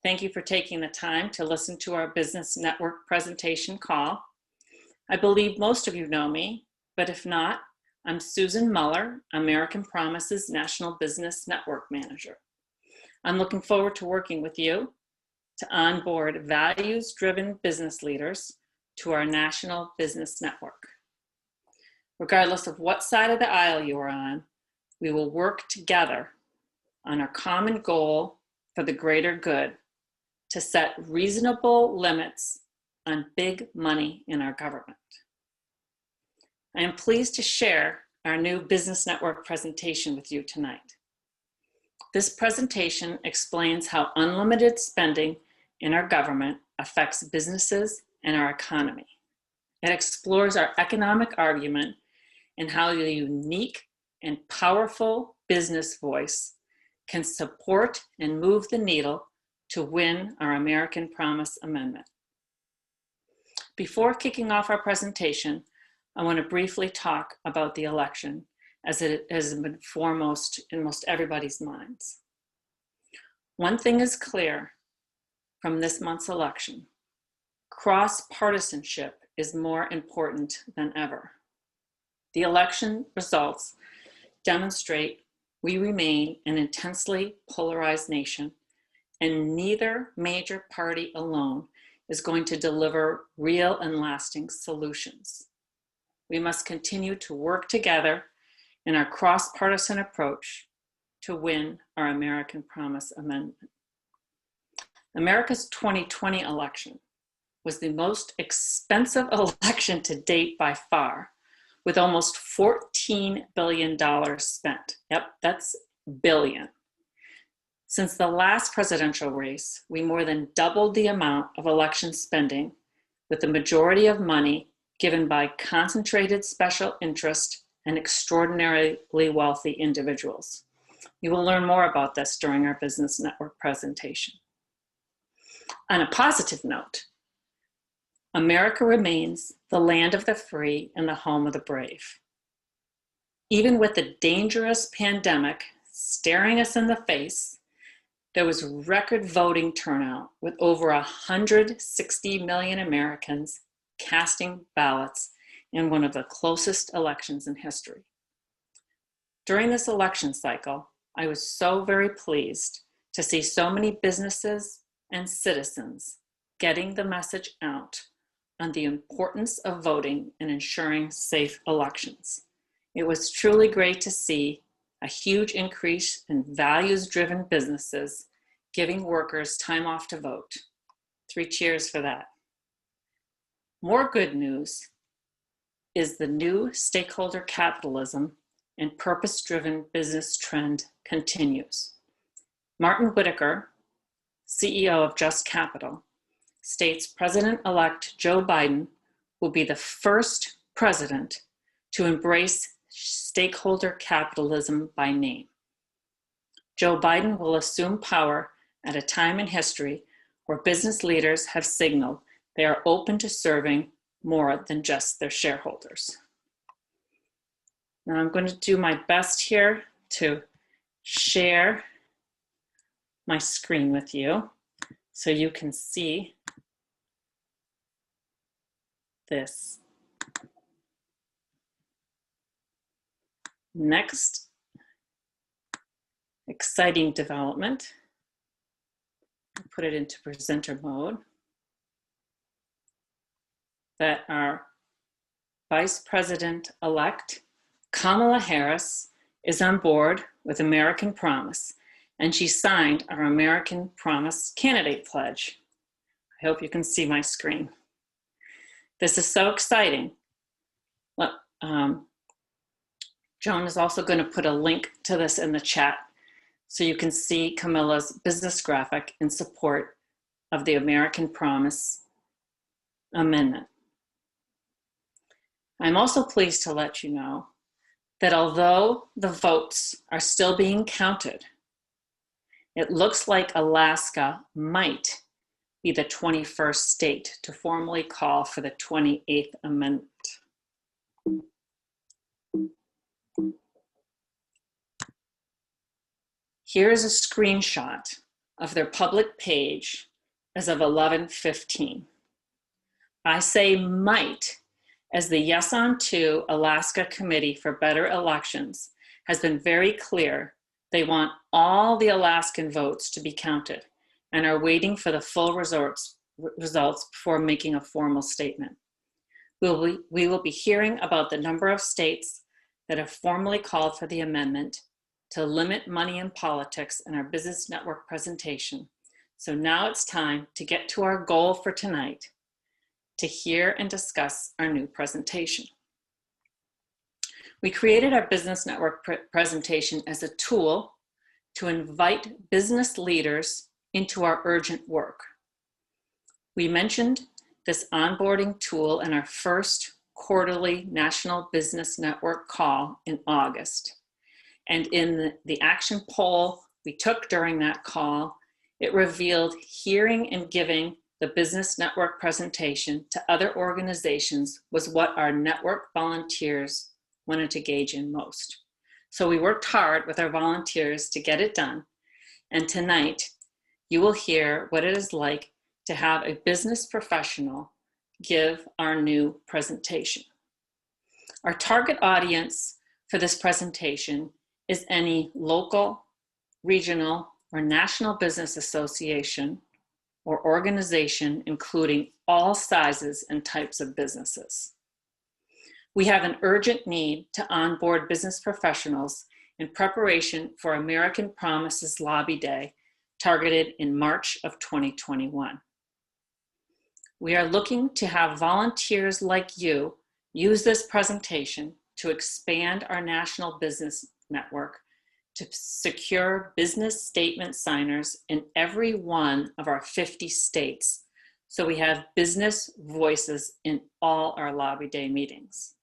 Thank you for taking the time to listen to our Business Network presentation call. I believe most of you know me, but if not, I'm Susan Muller, American Promise's National Business Network Manager. I'm looking forward to working with you to onboard values-driven business leaders to our National Business Network. Regardless of what side of the aisle you are on, we will work together on our common goal for the greater good to set reasonable limits on big money in our government. I am pleased to share our new Business Network presentation with you tonight. This presentation explains how unlimited spending in our government affects businesses and our economy. It explores our economic argument and how the unique and powerful business voice can support and move the needle to win our American Promise Amendment. Before kicking off our presentation, I want to briefly talk about the election, as it has been foremost in most everybody's minds. One thing is clear from this month's election: cross-partisanship is more important than ever. The election results demonstrate we remain an intensely polarized nation, and neither major party alone is going to deliver real and lasting solutions. We must continue to work together in our cross-partisan approach to win our American Promise Amendment. America's 2020 election was the most expensive election to date by far, with almost $14 billion spent. Yep, that's billion. Since the last presidential race, we more than doubled the amount of election spending, with the majority of money given by concentrated special interest and extraordinarily wealthy individuals. You will learn more about this during our Business Network presentation. On a positive note, America remains the land of the free and the home of the brave. Even with the dangerous pandemic staring us in the face, there was record voting turnout, with over 160 million Americans casting ballots in one of the closest elections in history. During this election cycle, I was so very pleased to see so many businesses and citizens getting the message out on the importance of voting and ensuring safe elections. It was truly great to see a huge increase in values-driven businesses giving workers time off to vote. 3 cheers for that. More good news is the new stakeholder capitalism and purpose-driven business trend continues. Martin Whitaker, CEO of Just Capital, states President-elect Joe Biden will be the first president to embrace stakeholder capitalism by name. Joe Biden will assume power at a time in history where business leaders have signaled they are open to serving more than just their shareholders. Now I'm going to do my best here to share my screen with you so you can see this. Next exciting development, I'll put it into presenter mode, that our Vice President-elect Kamala Harris is on board with American Promise, and she signed our American Promise Candidate Pledge. I hope you can see my screen. This is so exciting. Look, Joan is also going to put a link to this in the chat so you can see Camilla's business graphic in support of the American Promise Amendment. I'm also pleased to let you know that although the votes are still being counted, it looks like Alaska might be the 21st state to formally call for the 28th Amendment. Here is a screenshot of their public page as of 11:15. I say might, as the Yes on 2 Alaska Committee for Better Elections has been very clear they want all the Alaskan votes to be counted and are waiting for the full results before making a formal statement. We will be hearing about the number of states that have formally called for the amendment to limit money in politics in our business network presentation. So now it's time to get to our goal for tonight, to hear and discuss our new presentation. We created our business network presentation as a tool to invite business leaders into our urgent work. We mentioned this onboarding tool in our first quarterly National Business Network call in August. And in the action poll we took during that call, it revealed hearing and giving the business network presentation to other organizations was what our network volunteers wanted to engage in most. So we worked hard with our volunteers to get it done. And tonight, you will hear what it is like to have a business professional give our new presentation. Our target audience for this presentation is any local, regional, or national business association or organization, including all sizes and types of businesses. We have an urgent need to onboard business professionals in preparation for American Promises Lobby Day, targeted in March of 2021. We are looking to have volunteers like you use this presentation to expand our national business network to secure business statement signers in every one of our 50 states, so we have business voices in all our Lobby Day meetings.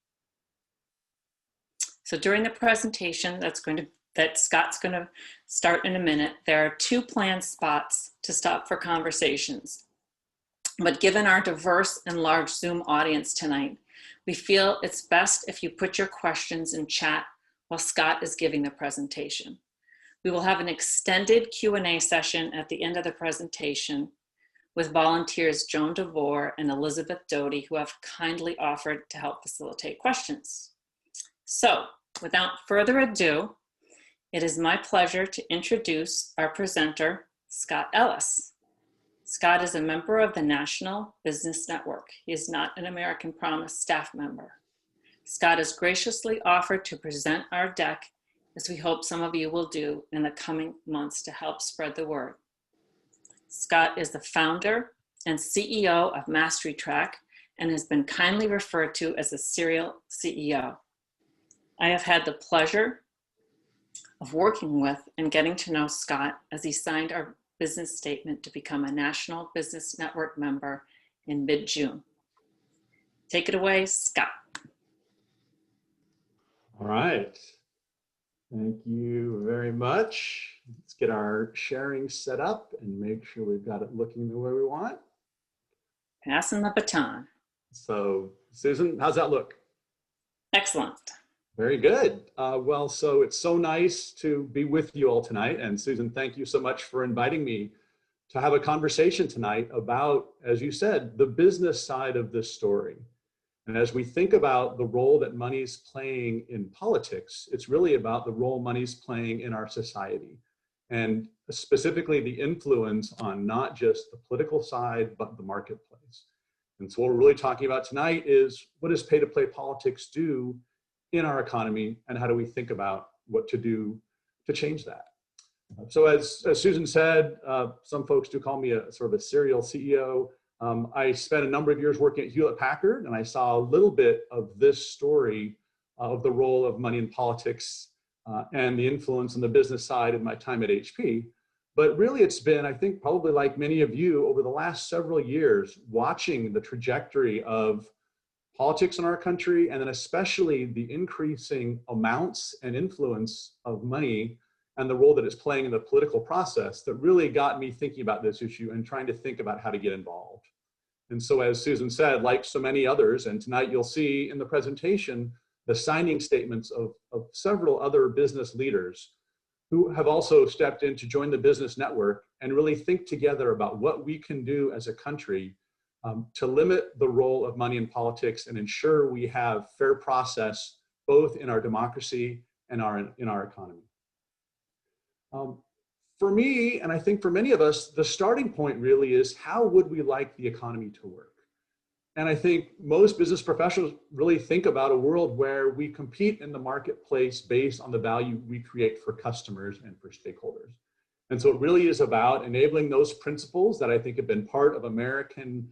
So during the presentation that Scott's going to start in a minute, there are 2 planned spots to stop for conversations. But given our diverse and large Zoom audience tonight, we feel it's best if you put your questions in chat while Scott is giving the presentation. We will have an extended Q&A session at the end of the presentation with volunteers Joan DeVore and Elizabeth Doty, who have kindly offered to help facilitate questions. So, without further ado, it is my pleasure to introduce our presenter, Scott Ellis. Scott is a member of the National Business Network. He is not an American Promise staff member. Scott has graciously offered to present our deck, as we hope some of you will do in the coming months to help spread the word. Scott is the founder and CEO of Mastery Track and has been kindly referred to as a serial CEO. I have had the pleasure of working with and getting to know Scott as he signed our business statement to become a National Business Network member in mid-June. Take it away, Scott. All right. Thank you very much. Let's get our sharing set up and make sure we've got it looking the way we want. Passing the baton. So, Susan, how's that look? Excellent. Very good. Well, so it's so nice to be with you all tonight. And Susan, thank you so much for inviting me to have a conversation tonight about, as you said, the business side of this story. And as we think about the role that money's playing in politics, it's really about the role money's playing in our society, and specifically the influence on not just the political side, but the marketplace. And so what we're really talking about tonight is, what does pay-to-play politics do in our economy, and how do we think about what to do to change that? So as Susan said, some folks do call me a sort of a serial CEO. I spent a number of years working at Hewlett-Packard, and I saw a little bit of this story of the role of money in politics and the influence on the business side of my time at HP. But really it's been, I think, probably like many of you over the last several years, watching the trajectory of politics in our country, and then especially the increasing amounts and influence of money and the role that it's playing in the political process, that really got me thinking about this issue and trying to think about how to get involved. And so as Susan said, like so many others, and tonight you'll see in the presentation, the signing statements of several other business leaders, who have also stepped in to join the business network and really think together about what we can do as a country to limit the role of money in politics and ensure we have fair process both in our democracy and in our economy. For me, and I think for many of us, the starting point really is how would we like the economy to work? And I think most business professionals really think about a world where we compete in the marketplace based on the value we create for customers and for stakeholders. And so it really is about enabling those principles that I think have been part of American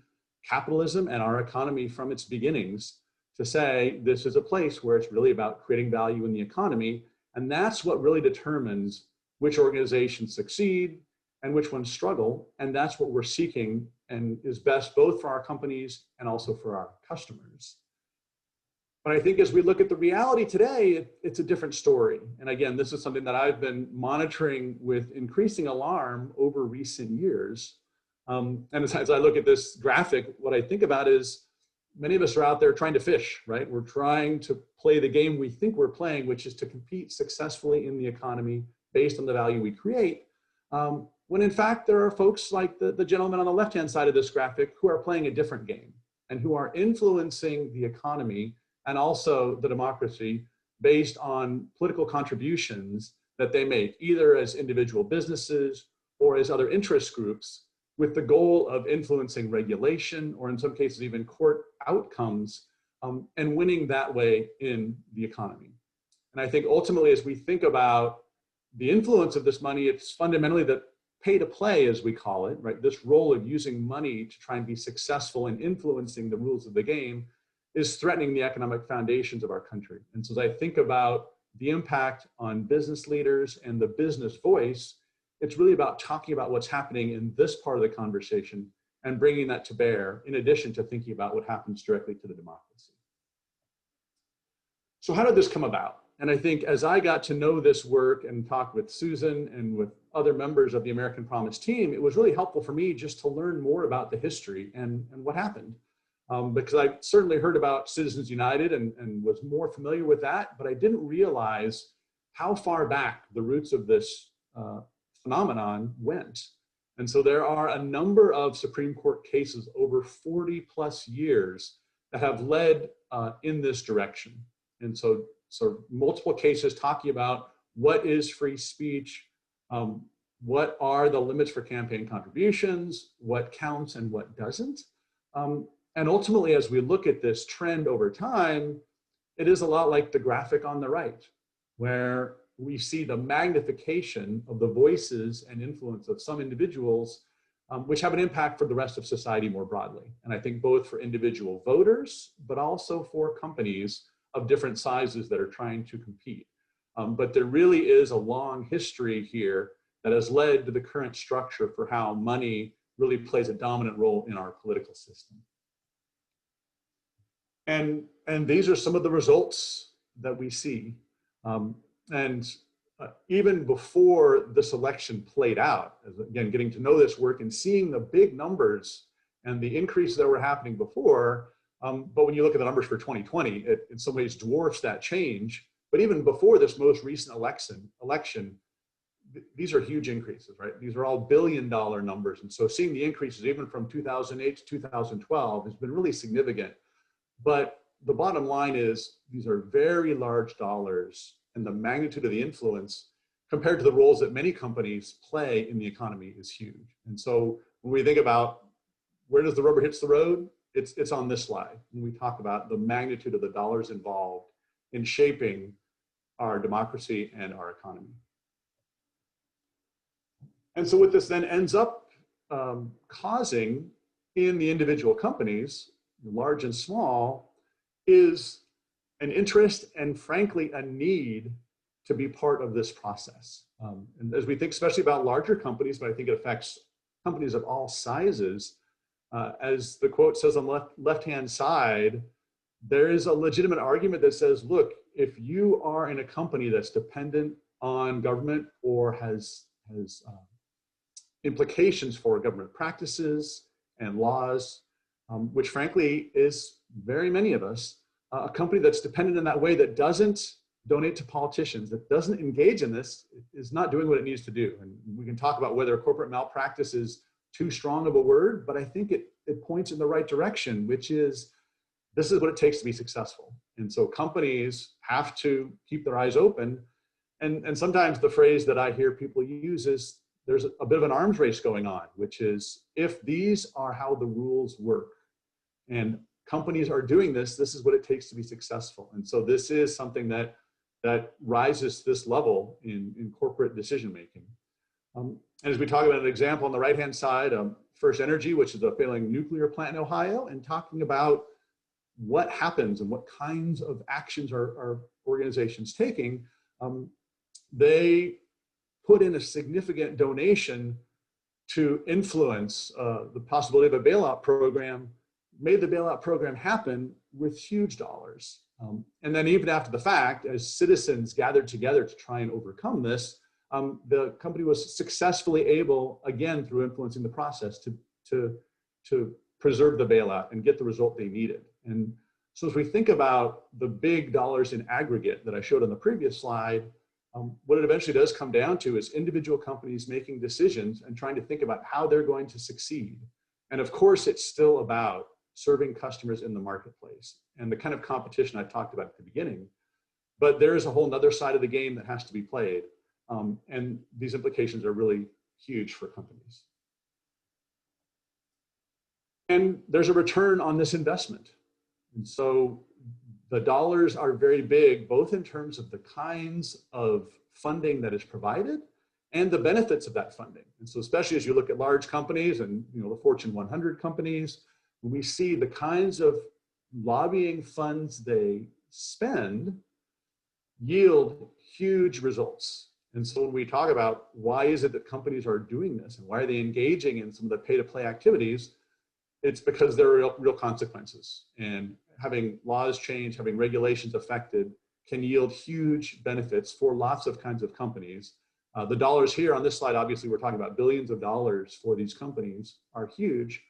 capitalism and our economy from its beginnings to say this is a place where it's really about creating value in the economy. And that's what really determines which organizations succeed and which ones struggle. And that's what we're seeking and is best both for our companies and also for our customers. But I think as we look at the reality today, it's a different story. And again, this is something that I've been monitoring with increasing alarm over recent years. And as I look at this graphic, what I think about is many of us are out there trying to fish, right? We're trying to play the game we think we're playing, which is to compete successfully in the economy based on the value we create. When in fact, there are folks like the gentleman on the left-hand side of this graphic who are playing a different game and who are influencing the economy and also the democracy based on political contributions that they make, either as individual businesses or as other interest groups, with the goal of influencing regulation or in some cases even court outcomes and winning that way in the economy. And I think ultimately as we think about the influence of this money, it's fundamentally that pay to play, as we call it, right? This role of using money to try and be successful in influencing the rules of the game is threatening the economic foundations of our country. And so as I think about the impact on business leaders and the business voice, it's really about talking about what's happening in this part of the conversation and bringing that to bear, in addition to thinking about what happens directly to the democracy. So how did this come about? And I think as I got to know this work and talk with Susan and with other members of the American Promise team, it was really helpful for me just to learn more about the history and what happened. Because I certainly heard about Citizens United and was more familiar with that, but I didn't realize how far back the roots of this phenomenon went. And so there are a number of Supreme Court cases over 40 plus years that have led in this direction. And so multiple cases talking about what is free speech, what are the limits for campaign contributions, what counts and what doesn't. And ultimately, as we look at this trend over time, it is a lot like the graphic on the right, where we see the magnification of the voices and influence of some individuals, which have an impact for the rest of society more broadly. And I think both for individual voters, but also for companies of different sizes that are trying to compete. But there really is a long history here that has led to the current structure for how money really plays a dominant role in our political system. And these are some of the results that we see. Even before this election played out, as again, getting to know this work and seeing the big numbers and the increases that were happening before, but when you look at the numbers for 2020, it in some ways dwarfs that change. But even before this most recent election, these are huge increases, right? These are all billion-dollar numbers. And so seeing the increases even from 2008 to 2012 has been really significant. But the bottom line is these are very large dollars, and the magnitude of the influence compared to the roles that many companies play in the economy is huge. And so when we think about where does the rubber hits the road, it's on this slide. When we talk about the magnitude of the dollars involved in shaping our democracy and our economy. And so what this then ends up causing in the individual companies, large and small, is an interest and frankly a need to be part of this process. And as we think especially about larger companies, but I think it affects companies of all sizes, as the quote says on the left-hand side, there is a legitimate argument that says, look, if you are in a company that's dependent on government or has implications for government practices and laws, which frankly is very many of us, a company that's dependent in that way that doesn't donate to politicians, that doesn't engage in this, is not doing what it needs to do. And we can talk about whether corporate malpractice is too strong of a word, but I think it points in the right direction, which is, this is what it takes to be successful. And so companies have to keep their eyes open. And sometimes the phrase that I hear people use is, there's a bit of an arms race going on, which is, if these are how the rules work and companies are doing this, this is what it takes to be successful. And so this is something that rises to this level in corporate decision making. And as we talk about an example on the right-hand side, First Energy, which is a failing nuclear plant in Ohio, and talking about what happens and what kinds of actions are organizations taking, they put in a significant donation to influence the possibility of a bailout program, made the bailout program happen with huge dollars. And then even after the fact, as citizens gathered together to try and overcome this, the company was successfully able, again, through influencing the process, to preserve the bailout and get the result they needed. And so as we think about the big dollars in aggregate that I showed on the previous slide, what it eventually does come down to is individual companies making decisions and trying to think about how they're going to succeed. And of course, it's still about serving customers in the marketplace and the kind of competition I talked about at the beginning. But there is a whole nother side of the game that has to be played. And these implications are really huge for companies. And there's a return on this investment. And so the dollars are very big, both in terms of the kinds of funding that is provided and the benefits of that funding. And so especially as you look at large companies and the Fortune 100 companies, when we see the kinds of lobbying funds they spend yield huge results. And so when we talk about why is it that companies are doing this and why are they engaging in some of the pay-to-play activities, it's because there are real consequences. And having laws change, having regulations affected can yield huge benefits for lots of kinds of companies. The dollars here on this slide, obviously we're talking about billions of dollars for these companies, are huge.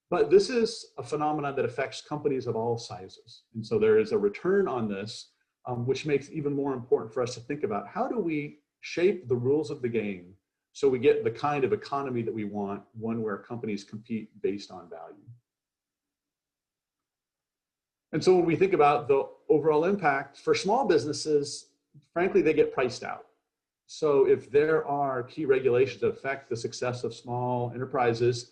But this is a phenomenon that affects companies of all sizes. And so there is a return on this, which makes it even more important for us to think about how do we shape the rules of the game so we get the kind of economy that we want, one where companies compete based on value. And so when we think about the overall impact for small businesses, frankly, they get priced out. So if there are key regulations that affect the success of small enterprises,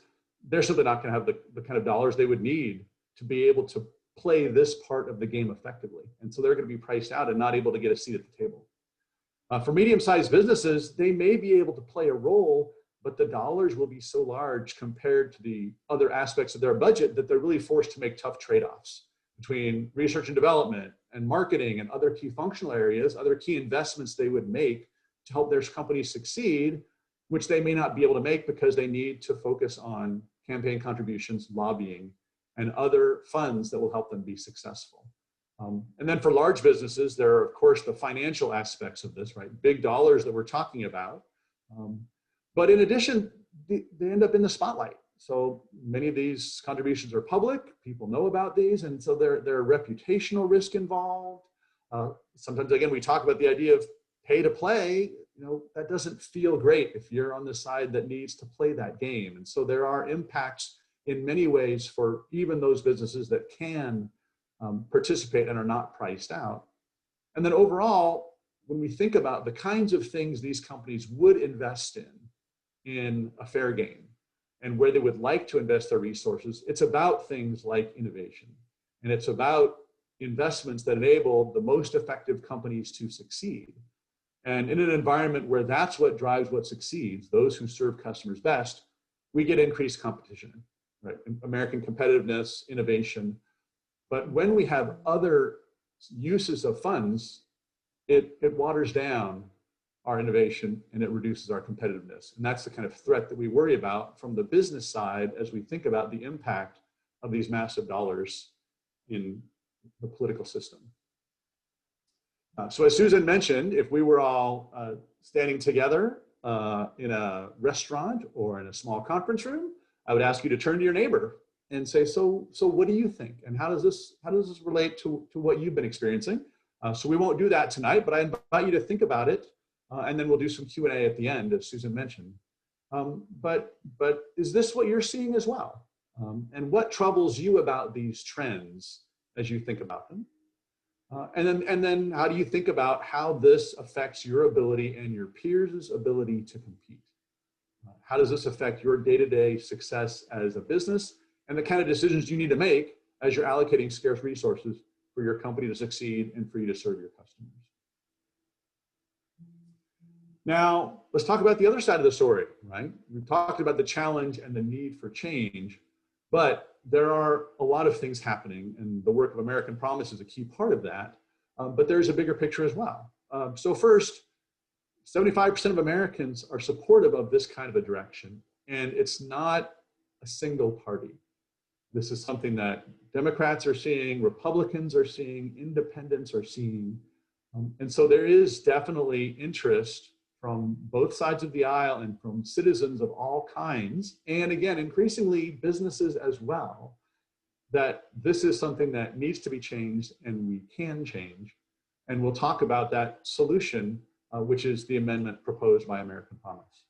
they're simply not going to have the kind of dollars they would need to be able to play this part of the game effectively. And so they're going to be priced out and not able to get a seat at the table. For medium-sized businesses, they may be able to play a role, but the dollars will be so large compared to the other aspects of their budget that they're really forced to make tough trade-offs between research and development and marketing and other key functional areas, other key investments they would make to help their companies succeed, which they may not be able to make because they need to focus on campaign contributions, lobbying, and other funds that will help them be successful. And then for large businesses, there are, of course, the financial aspects of this, right? Big dollars that we're talking about. But in addition, they end up in the spotlight. So many of these contributions are public, people know about these, and so there are reputational risk involved. Sometimes, again, we talk about the idea of pay to play. That doesn't feel great if you're on the side that needs to play that game. And so there are impacts in many ways for even those businesses that can participate and are not priced out. And then overall, when we think about the kinds of things these companies would invest in a fair game and where they would like to invest their resources, it's about things like innovation. And it's about investments that enable the most effective companies to succeed. And in an environment where that's what drives what succeeds, those who serve customers best, we get increased competition, right? American competitiveness, innovation. But when we have other uses of funds, it waters down our innovation and it reduces our competitiveness. And that's the kind of threat that we worry about from the business side as we think about the impact of these massive dollars in the political system. So as Susan mentioned, if we were all standing together in a restaurant or in a small conference room, I would ask you to turn to your neighbor and say, so what do you think? And how does this relate to what you've been experiencing? So we won't do that tonight, but I invite you to think about it, and then we'll do some Q&A at the end, as Susan mentioned. But is this what you're seeing as well? And what troubles you about these trends as you think about them? And then how do you think about how this affects your ability and your peers' ability to compete? How does this affect your day-to-day success as a business and the kind of decisions you need to make as you're allocating scarce resources for your company to succeed and for you to serve your customers? Now, let's talk about the other side of the story, right? We've talked about the challenge and the need for change, but there are a lot of things happening, and the work of American Promise is a key part of that, but there's a bigger picture as well. So first, 75% of Americans are supportive of this kind of a direction, and it's not a single party. This is something that Democrats are seeing, Republicans are seeing, independents are seeing, and so there is definitely interest from both sides of the aisle and from citizens of all kinds, and again, increasingly businesses as well, that this is something that needs to be changed and we can change. And we'll talk about that solution, which is the amendment proposed by American Promise.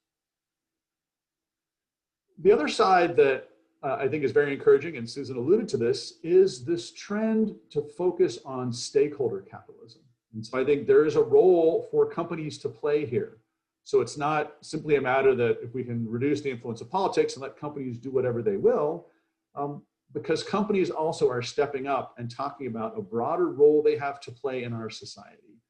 The other side that I think is very encouraging, and Susan alluded to this, is this trend to focus on stakeholder capitalism. And so I think there is a role for companies to play here. So it's not simply a matter that if we can reduce the influence of politics and let companies do whatever they will, because companies also are stepping up and talking about a broader role they have to play in our society.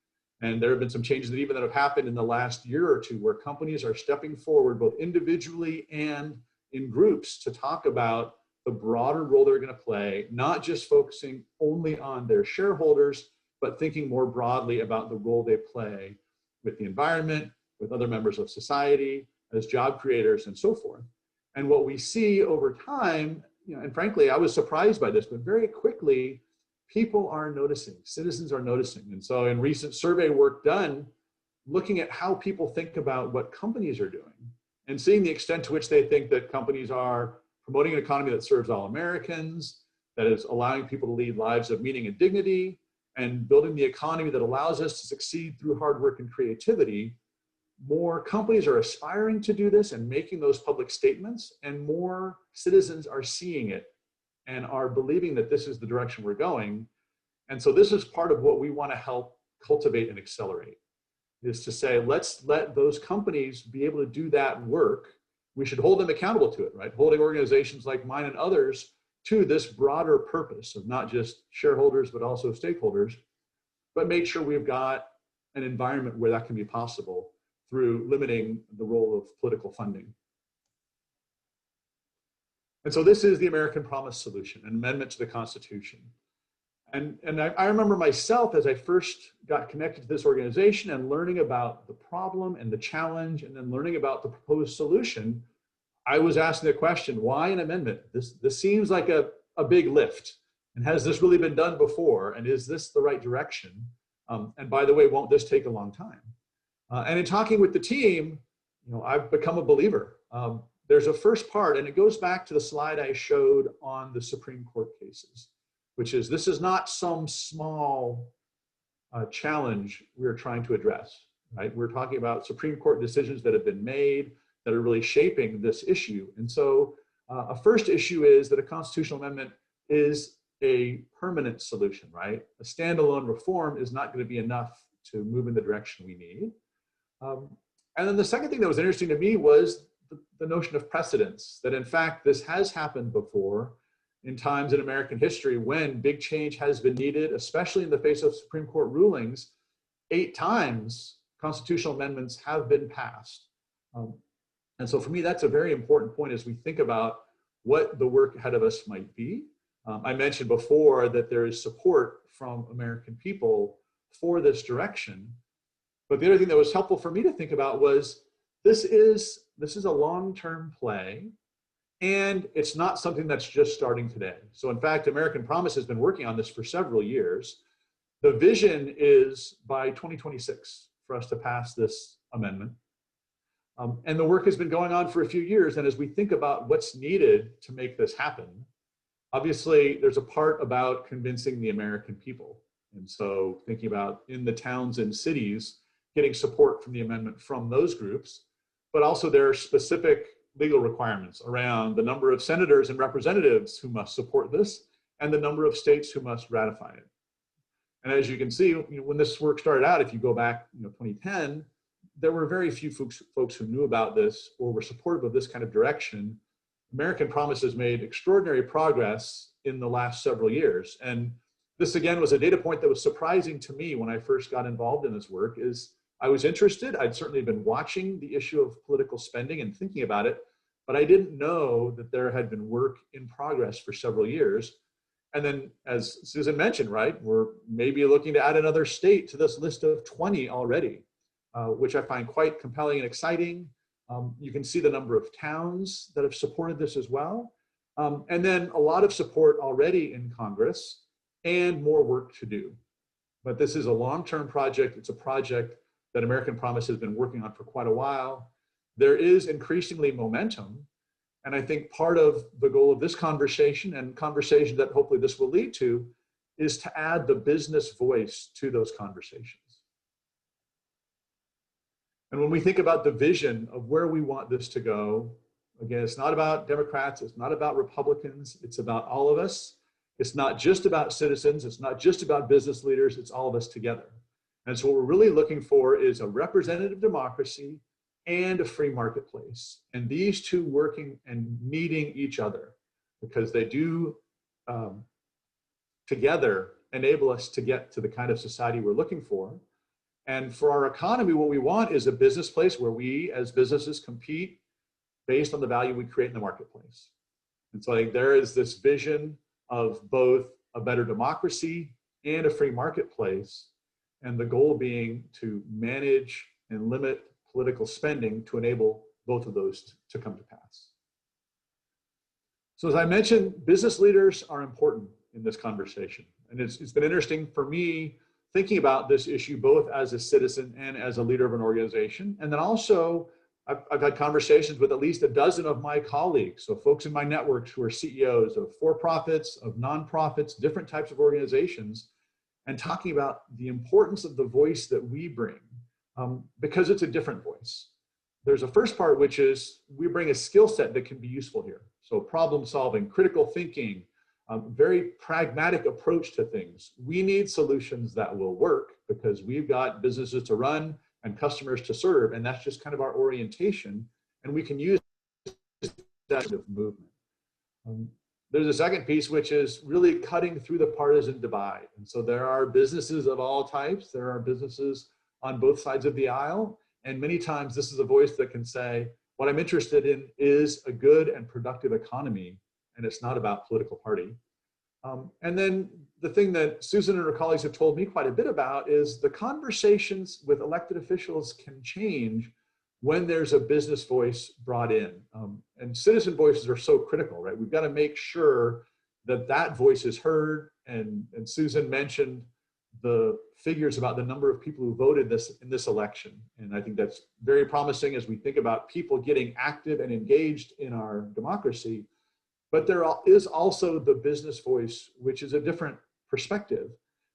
And there have been some changes that have happened in the last year or two where companies are stepping forward both individually and in groups to talk about the broader role they're going to play, not just focusing only on their shareholders, but thinking more broadly about the role they play with the environment, with other members of society, as job creators, and so forth. And what we see over time, and frankly, I was surprised by this, but very quickly, people are noticing, citizens are noticing. And so in recent survey work done, looking at how people think about what companies are doing and seeing the extent to which they think that companies are promoting an economy that serves all Americans, that is allowing people to lead lives of meaning and dignity, and building the economy that allows us to succeed through hard work and creativity, more companies are aspiring to do this and making those public statements, and more citizens are seeing it and are believing that this is the direction we're going. And so this is part of what we want to help cultivate and accelerate, is to say, let's let those companies be able to do that work. We should hold them accountable to it, right? Holding organizations like mine and others to this broader purpose of not just shareholders, but also stakeholders, but make sure we've got an environment where that can be possible through limiting the role of political funding. And so this is the American Promise solution, an amendment to the Constitution. And I remember myself as I first got connected to this organization and learning about the problem and the challenge, and then learning about the proposed solution, I was asking the question, why an amendment? This seems like a big lift. And has this really been done before? And is this the right direction? And by the way, won't this take a long time? And in talking with the team, I've become a believer. There's a first part, and it goes back to the slide I showed on the Supreme Court cases, which is this is not some small challenge we're trying to address, right? We're talking about Supreme Court decisions that have been made that are really shaping this issue. And so a first issue is that a constitutional amendment is a permanent solution, right? A standalone reform is not going to be enough to move in the direction we need. And then the second thing that was interesting to me was the notion of precedence, that in fact, this has happened before in times in American history when big change has been needed, especially in the face of Supreme Court rulings. 8 times constitutional amendments have been passed. And so for me, that's a very important point as we think about what the work ahead of us might be. I mentioned before that there is support from American people for this direction. But the other thing that was helpful for me to think about was this is a long-term play, and it's not something that's just starting today. So in fact, American Promise has been working on this for several years. The vision is by 2026 for us to pass this amendment. And the work has been going on for a few years. And as we think about what's needed to make this happen, obviously there's a part about convincing the American people. And so thinking about in the towns and cities, getting support from the amendment from those groups, but also there are specific legal requirements around the number of senators and representatives who must support this and the number of states who must ratify it. And as you can see, when this work started out, if you go back, 2010, there were very few folks who knew about this or were supportive of this kind of direction. American Promise has made extraordinary progress in the last several years. And this again was a data point that was surprising to me when I first got involved in this work. Is I was interested, I'd certainly been watching the issue of political spending and thinking about it, but I didn't know that there had been work in progress for several years. And then as Susan mentioned, right, we're maybe looking to add another state to this list of 20 already, which I find quite compelling and exciting. You can see the number of towns that have supported this as well. And then a lot of support already in Congress and more work to do. But this is a long-term project. It's a project that American Promise has been working on for quite a while. There is increasingly momentum. And I think part of the goal of this conversation and conversation that hopefully this will lead to is to add the business voice to those conversations. And when we think about the vision of where we want this to go, again, it's not about Democrats, it's not about Republicans, it's about all of us. It's not just about citizens, it's not just about business leaders, it's all of us together. And so what we're really looking for is a representative democracy and a free marketplace. And these two working and needing each other, because they do together enable us to get to the kind of society we're looking for. And for our economy, what we want is a business place where we as businesses compete based on the value we create in the marketplace. And so I think there is this vision of both a better democracy and a free marketplace, and the goal being to manage and limit political spending to enable both of those to come to pass. So as I mentioned, business leaders are important in this conversation. And it's been interesting for me thinking about this issue both as a citizen and as a leader of an organization. And then also, I've had conversations with at least a dozen of my colleagues, so folks in my networks who are CEOs of for-profits, of nonprofits, different types of organizations, and talking about the importance of the voice that we bring, because it's a different voice. There's a first part, which is we bring a skill set that can be useful here. So problem solving, critical thinking, very pragmatic approach to things. We need solutions that will work because we've got businesses to run and customers to serve, and that's just kind of our orientation, and we can use that kind of movement. There's a second piece, which is really cutting through the partisan divide. And so there are businesses of all types. There are businesses on both sides of the aisle, and many times this is a voice that can say, what I'm interested in is a good and productive economy, and it's not about political party. And then the thing that Susan and her colleagues have told me quite a bit about is the conversations with elected officials can change when there's a business voice brought in. And citizen voices are so critical, right? We've got to make sure that that voice is heard. And Susan mentioned the figures about the number of people who voted in this election. And I think that's very promising as we think about people getting active and engaged in our democracy. But there is also the business voice, which is a different perspective.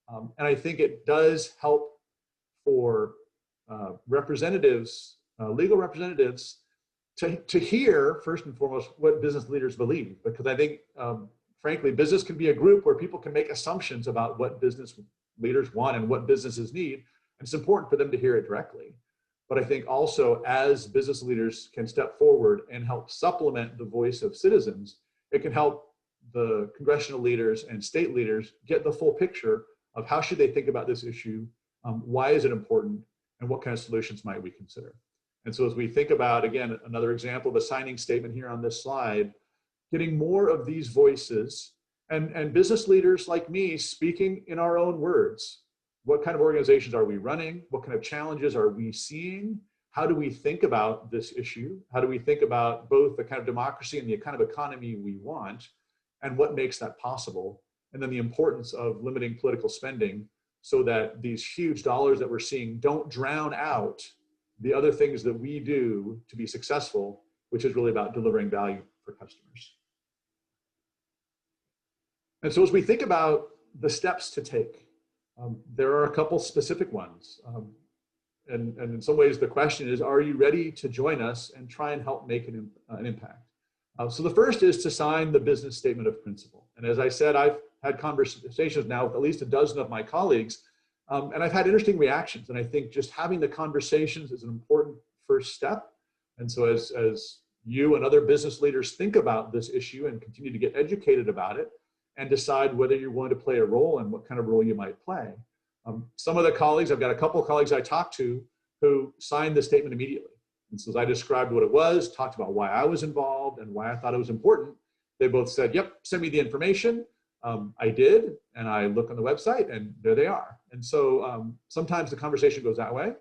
And I think it does help for representatives, legal representatives, to hear, first and foremost, what business leaders believe. Because I think, frankly, business can be a group where people can make assumptions about what business leaders want and what businesses need. And it's important for them to hear it directly. But I think also as business leaders can step forward and help supplement the voice of citizens, it can help the congressional leaders and state leaders get the full picture of how should they think about this issue, why is it important, and what kind of solutions might we consider. And so as we think about, again, another example of a signing statement here on this slide, getting more of these voices and business leaders like me speaking in our own words. What kind of organizations are we running? What kind of challenges are we seeing? How do we think about this issue? How do we think about both the kind of democracy and the kind of economy we want, and what makes that possible? And then the importance of limiting political spending so that these huge dollars that we're seeing don't drown out the other things that we do to be successful, which is really about delivering value for customers. And so as we think about the steps to take, There are a couple specific ones. And in some ways, the question is, are you ready to join us and try and help make an impact? So the first is to sign the business statement of principle. And as I said, I've had conversations now with at least a dozen of my colleagues, and I've had interesting reactions. And I think just having the conversations is an important first step. And so as you and other business leaders think about this issue and continue to get educated about it and decide whether you're willing to play a role and what kind of role you might play. Some of the colleagues, I've got a couple of colleagues I talked to who signed the statement immediately. And so as I described what it was, talked about why I was involved and why I thought it was important, they both said, yep, send me the information. I did, and I look on the website and there they are. And so sometimes the conversation goes that way.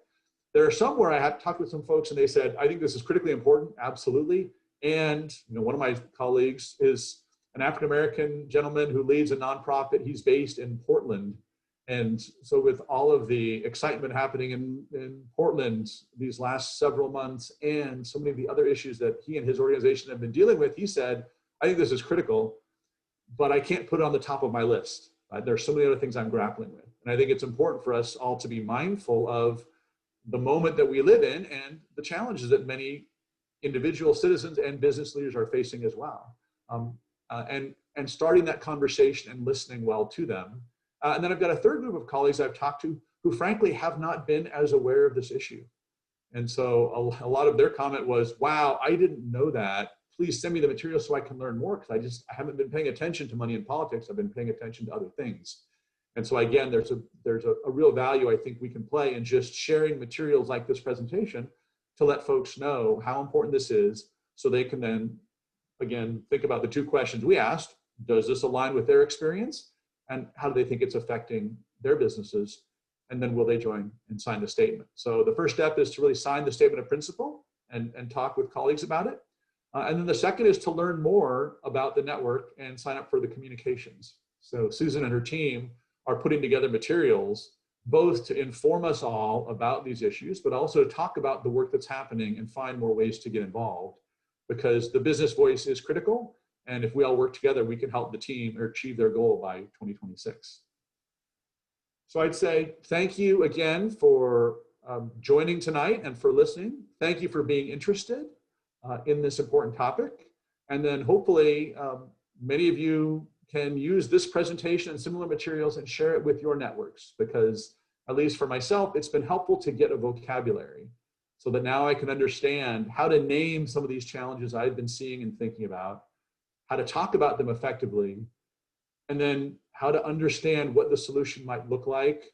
There are some where I had talked with some folks and they said, I think this is critically important, absolutely. And one of my colleagues is an African-American gentleman who leads a nonprofit. He's based in Portland. And so with all of the excitement happening in Portland these last several months and so many of the other issues that he and his organization have been dealing with, he said, I think this is critical, but I can't put it on the top of my list. There's so many other things I'm grappling with. And I think it's important for us all to be mindful of the moment that we live in and the challenges that many individual citizens and business leaders are facing as well. And starting that conversation and listening well to them. And then I've got a third group of colleagues I've talked to who frankly have not been as aware of this issue. And so a lot of their comment was, wow, I didn't know that. Please send me the material so I can learn more, because I haven't been paying attention to money in politics. I've been paying attention to other things. And so again, there's a real value I think we can play in just sharing materials like this presentation to let folks know how important this is, so they can then, again, think about the two questions we asked. Does this align with their experience? And how do they think it's affecting their businesses? And then will they join and sign the statement? So the first step is to really sign the statement of principle and talk with colleagues about it. And then the second is to learn more about the network and sign up for the communications. So Susan and her team are putting together materials both to inform us all about these issues, but also to talk about the work that's happening and find more ways to get involved, because the business voice is critical. And if we all work together, we can help the team or achieve their goal by 2026. So I'd say thank you again for joining tonight and for listening. Thank you for being interested in this important topic. And then hopefully many of you can use this presentation and similar materials and share it with your networks, because at least for myself, it's been helpful to get a vocabulary so that now I can understand how to name some of these challenges I've been seeing and thinking about, how to talk about them effectively, and then how to understand what the solution might look like,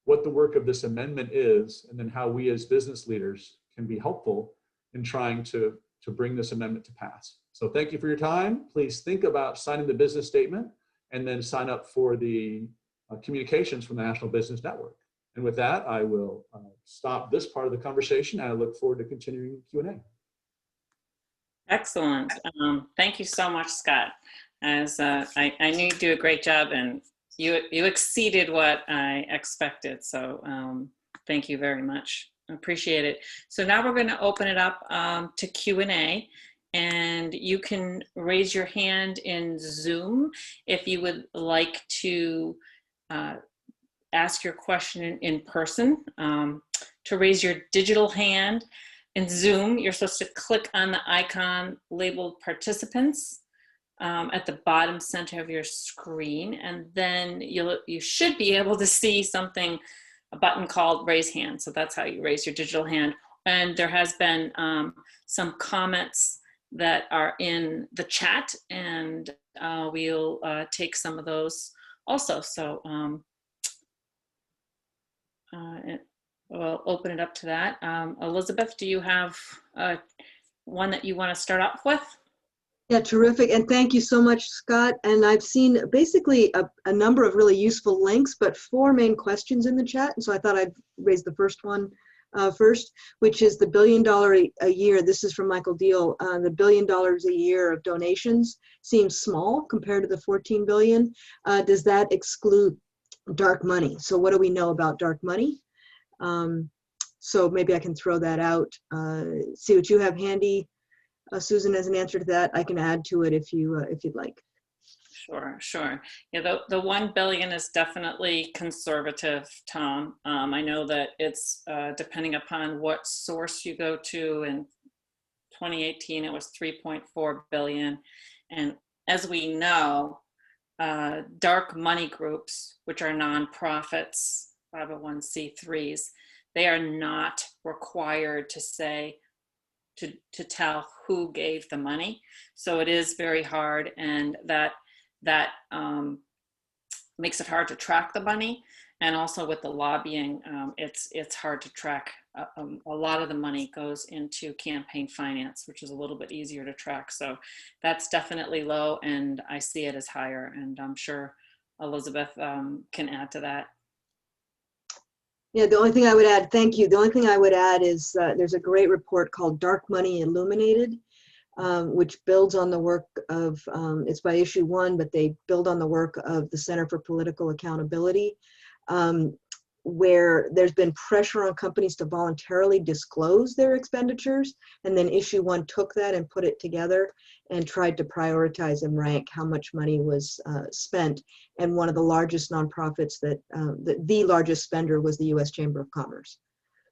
what the work of this amendment is, and then how we as business leaders can be helpful in trying to bring this amendment to pass. So thank you for your time. Please think about signing the business statement and then sign up for the communications from the National Business Network. And with that, I will stop this part of the conversation, and I look forward to continuing Q&A. Excellent. Thank you so much, Scott. As I knew you'd do a great job, and you exceeded what I expected. So thank you very much. I appreciate it. So now we're going to open it up to Q&A, and you can raise your hand in Zoom if you would like to ask your question in person. To raise your digital hand in Zoom, you're supposed to click on the icon labeled participants at the bottom center of your screen, and then you should be able to see something, a button called raise hand. So that's how you raise your digital hand. And there has been some comments that are in the chat, and we'll take some of those also. So we'll open it up to that. Elizabeth, do you have one that you want to start off with? Yeah, terrific. And thank you so much, Scott. And I've seen basically a number of really useful links, but 4 main questions in the chat. And so I thought I'd raise the first one first, which is the $1 billion a year. This is from Michael Deal. The $1 billion a year of donations seems small compared to the 14 billion. Does that exclude dark money? So what do we know about dark money? So maybe I can throw that out. See what you have handy, Susan, as an answer to that. I can add to it if you'd like. Sure, sure. Yeah, the 1 billion is definitely conservative, Tom. I know that it's depending upon what source you go to. In 2018, it was 3.4 billion. And as we know, dark money groups, which are nonprofits, 501c3s, they are not required to say, to tell who gave the money. So it is very hard, and that makes it hard to track the money. And also with the lobbying, it's hard to track. A lot of the money goes into campaign finance, which is a little bit easier to track. So that's definitely low, and I see it as higher. And I'm sure Elizabeth can add to that. Yeah, the only thing I would add, thank you. The only thing I would add is there's a great report called Dark Money Illuminated, which builds on the work of, it's by issue 1, but they build on the work of the Center for Political Accountability, where there's been pressure on companies to voluntarily disclose their expenditures. And then issue 1 took that and put it together and tried to prioritize and rank how much money was spent. And one of the largest nonprofits the largest spender was the US Chamber of Commerce.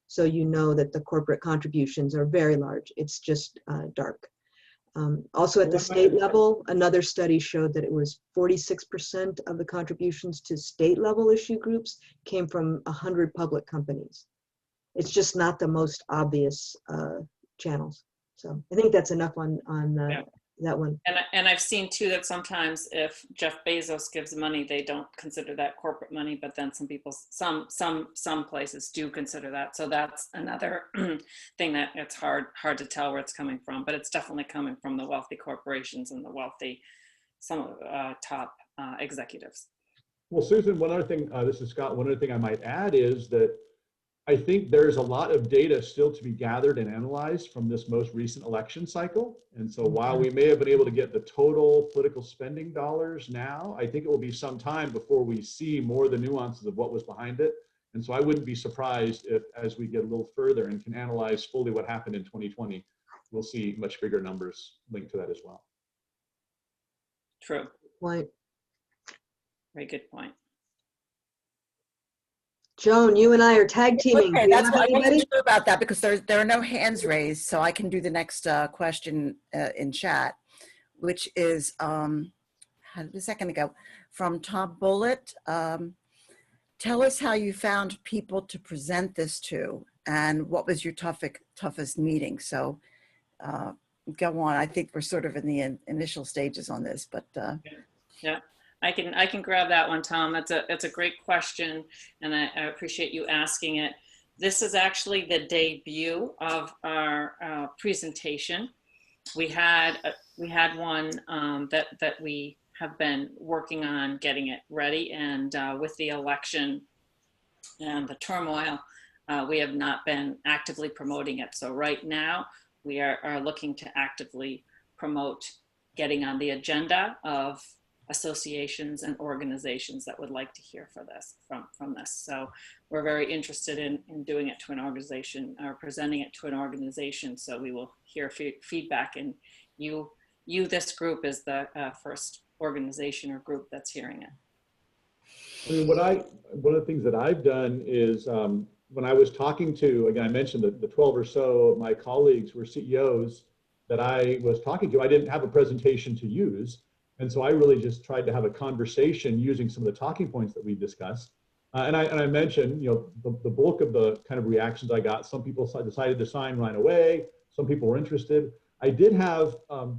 So you know that the corporate contributions are very large. It's just dark. Also at the state level, another study showed that it was 46% of the contributions to state level issue groups came from 100 public companies. It's just not the most obvious channels. So I think that's enough on that one. And I've seen too that sometimes if Jeff Bezos gives money, they don't consider that corporate money, but then some places do consider that. So that's another thing that it's hard to tell where it's coming from, but it's definitely coming from the wealthy corporations and the wealthy, some of the top executives. Well, Susan, one other thing, this is Scott, one other thing I might add is that I think there's a lot of data still to be gathered and analyzed from this most recent election cycle. And so while we may have been able to get the total political spending dollars now, I think it will be some time before we see more of the nuances of what was behind it. And so I wouldn't be surprised if, as we get a little further and can analyze fully what happened in 2020, we'll see much bigger numbers linked to that as well. True. Point. Very good point. Joan, you and I are tag teaming. Okay, that's what I wasn't sure about that because there are no hands raised, so I can do the next question in chat, which is a second ago from Tom Bullitt. Tell us how you found people to present this to, and what was your toughest meeting? So go on. I think we're sort of in the initial stages on this, but yeah. I can grab that one, Tom. It's a great question, and I appreciate you asking it. This is actually the debut of our presentation. We had one that we have been working on getting it ready, and with the election and the turmoil, we have not been actively promoting it. So right now, we are looking to actively promote getting on the agenda of associations and organizations that would like to hear from this. So we're very interested in doing it to an organization or presenting it to an organization. So we will hear feedback, and this group is the first organization or group that's hearing it. I mean, one of the things that I've done is when I was talking to, again, I mentioned that the 12 or so of my colleagues were CEOs that I was talking to. I didn't have a presentation to use. And so I really just tried to have a conversation using some of the talking points that we discussed. And I mentioned, the bulk of the kind of reactions I got, some people decided to sign right away. Some people were interested. I did have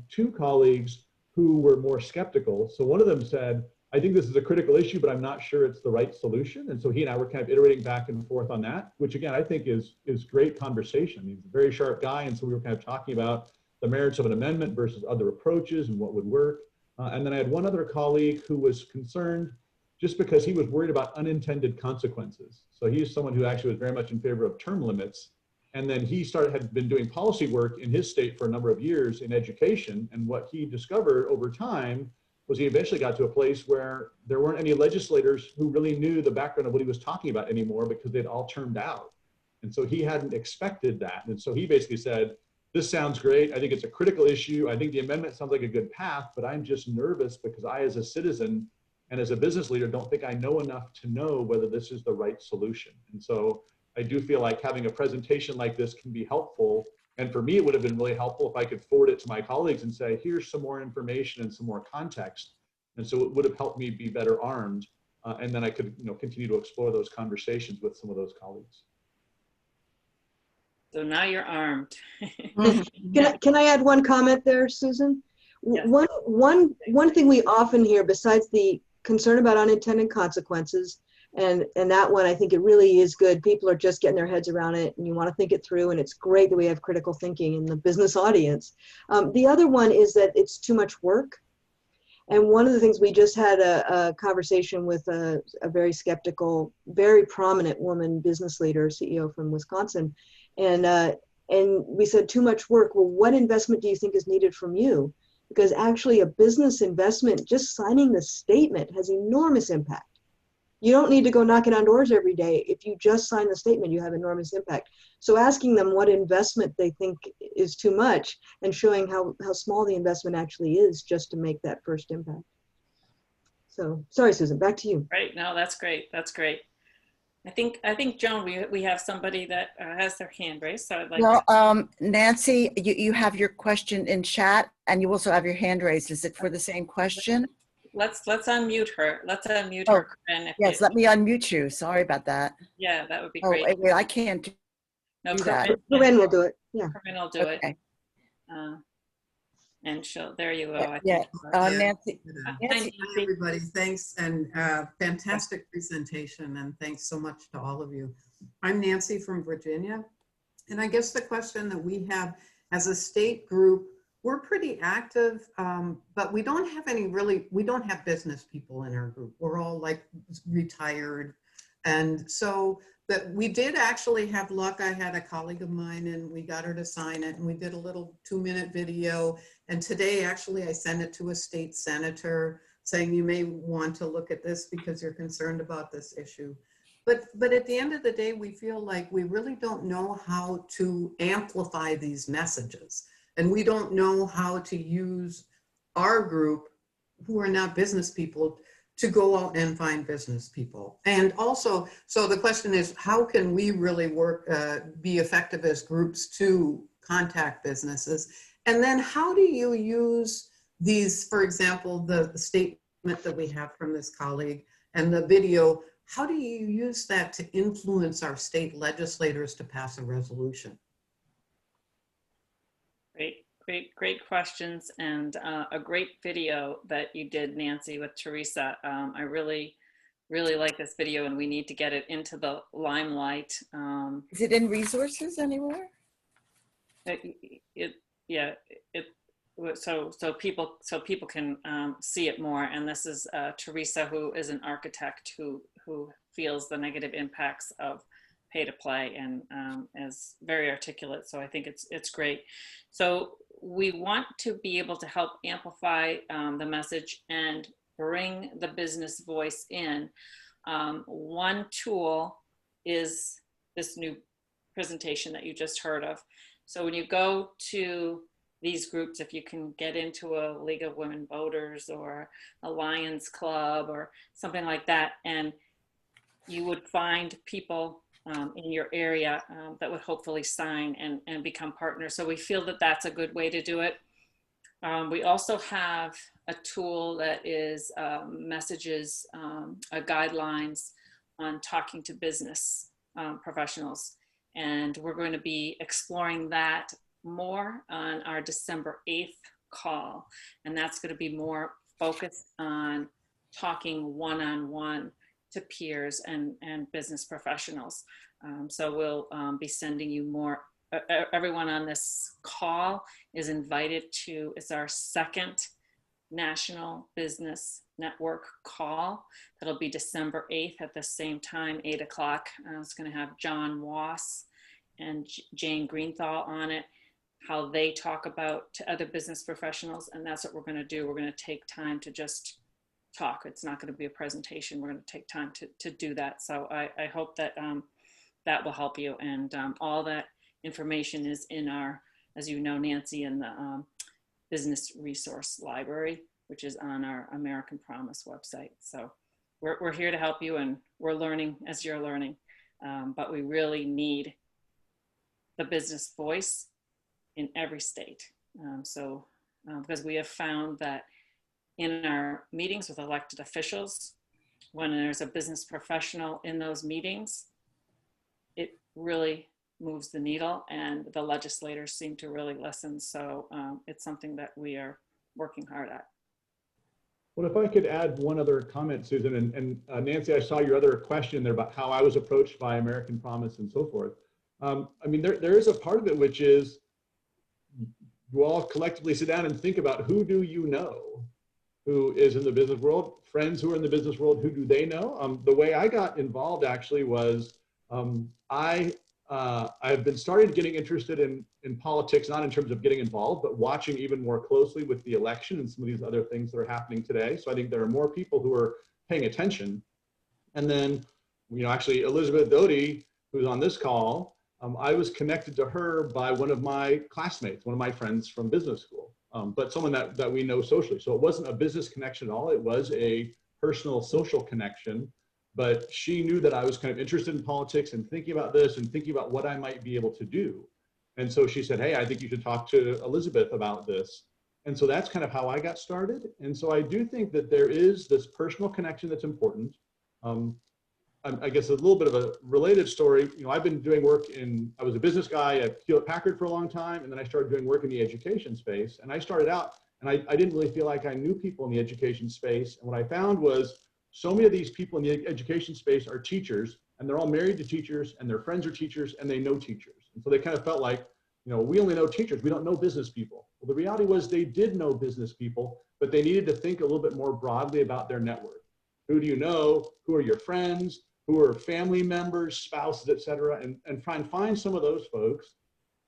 2 colleagues who were more skeptical. So one of them said, I think this is a critical issue, but I'm not sure it's the right solution. And so he and I were kind of iterating back and forth on that, which again, I think is great conversation. He's a very sharp guy. And so we were kind of talking about the merits of an amendment versus other approaches and what would work. And then I had one other colleague who was concerned just because he was worried about unintended consequences. So he's someone who actually was very much in favor of term limits. And then he had been doing policy work in his state for a number of years in education. And what he discovered over time was he eventually got to a place where there weren't any legislators who really knew the background of what he was talking about anymore because they'd all termed out. And so he hadn't expected that. And so he basically said, this sounds great. I think it's a critical issue. I think the amendment sounds like a good path, but I'm just nervous because I, as a citizen and as a business leader, don't think I know enough to know whether this is the right solution. And so I do feel like having a presentation like this can be helpful. And for me, it would have been really helpful if I could forward it to my colleagues and say, here's some more information and some more context. And so it would have helped me be better armed. And then I could, continue to explore those conversations with some of those colleagues. So now you're armed. Can I add one comment there, Susan? Yes. One thing we often hear, besides the concern about unintended consequences, and that one, I think it really is good. People are just getting their heads around it, and you want to think it through, and it's great that we have critical thinking in the business audience. The other one is that it's too much work. And one of the things, we just had a conversation with a very skeptical, very prominent woman business leader, CEO from Wisconsin, and we said, too much work. Well, what investment do you think is needed from you? Because actually a business investment, just signing the statement, has enormous impact. You don't need to go knocking on doors every day. If you just sign the statement, you have enormous impact. So asking them what investment they think is too much and showing how small the investment actually is just to make that first impact. So sorry, Susan, back to you. Right, no, that's great. That's great. I think Joan, we have somebody that has their hand raised. So I'd like. Well, Nancy, you have your question in chat, and you also have your hand raised. Is it for the same question? Let's unmute her. Let's unmute her. Corinne, yes, let me unmute you. Sorry about that. Yeah, that would be great. Wait, I can't do that. Corinne will do it. Yeah. Corinne will do it. And there you go. Nancy. Hi, everybody. Thanks, and fantastic presentation, and thanks so much to all of you. I'm Nancy from Virginia, and I guess the question that we have as a state group, we're pretty active, but we don't have we don't have business people in our group. We're all like retired, and so that we did actually have luck. I had a colleague of mine and we got her to sign it, and we did a little 2-minute video. And today, actually, I sent it to a state senator saying, you may want to look at this because you're concerned about this issue. But at the end of the day, we feel like we really don't know how to amplify these messages. And we don't know how to use our group, who are not business people, to go out and find business people. And also, so the question is, how can we really work, be effective as groups to contact businesses? And then how do you use these, for example, the statement that we have from this colleague and the video, how do you use that to influence our state legislators to pass a resolution? Great questions, and a great video that you did, Nancy, with Teresa. I really like this video, and we need to get it into the limelight. Is it in resources anywhere? So people can see it more. And this is Teresa, who is an architect who feels the negative impacts of pay to play, and is very articulate. So I think it's great. So we want to be able to help amplify the message and bring the business voice in. One tool is this new presentation that you just heard of. So when you go to these groups, if you can get into a League of Women Voters or a Lions Club or something like that, and you would find people in your area that would hopefully sign and become partners. So we feel that that's a good way to do it. We also have a tool that is messages, guidelines on talking to business professionals. And we're going to be exploring that more on our December 8th call. And that's going to be more focused on talking one-on-one to peers and business professionals. So we'll be sending you more. Everyone on this call is invited to, it's our second National Business Network call. That'll be December 8th at the same time, 8 o'clock. It's going to have John Wass and Jane Greenthal on it, how they talk about to other business professionals. And that's what we're going to do. We're going to take time to just talk. It's not going to be a presentation. We're going to take time to do that. So I hope that that will help you. And all that information is in our as you know, Nancy, in the Business Resource Library, which is on our American Promise website. So we're here to help you, and we're learning as you're learning. But we really need the business voice in every state. Because we have found that in our meetings with elected officials, when there's a business professional in those meetings, it really moves the needle, and the legislators seem to really listen. So it's something that we are working hard at. Well, if I could add one other comment, Susan, and Nancy, I saw your other question there about how I was approached by American Promise and so forth. I mean, there is a part of it which is you all collectively sit down and think about, who do you know who is in the business world, friends who are in the business world, who do they know? The way I got involved actually was I've been starting getting interested in politics, not in terms of getting involved, but watching even more closely with the election and some of these other things that are happening today. So I think there are more people who are paying attention. And then, you know, actually Elizabeth Doty, who's on this call, I was connected to her by one of my classmates, one of my friends from business school, but someone that we know socially. So it wasn't a business connection at all. It was a personal social connection. But she knew that I was kind of interested in politics and thinking about this and thinking about what I might be able to do. And so she said, hey, I think you should talk to Elizabeth about this. And so that's kind of how I got started. And so I do think that there is this personal connection that's important. I guess a little bit of a related story, you know, I've been doing work I was a business guy at Hewlett-Packard for a long time, and then I started doing work in the education space. And I started out, and I didn't really feel like I knew people in the education space. And what I found was, so many of these people in the education space are teachers, and they're all married to teachers, and their friends are teachers, and they know teachers. And so they kind of felt like, you know, we only know teachers, we don't know business people. Well, the reality was they did know business people, but they needed to think a little bit more broadly about their network. Who do you know? Who are your friends? Who are family members, spouses, et cetera? And try and find some of those folks,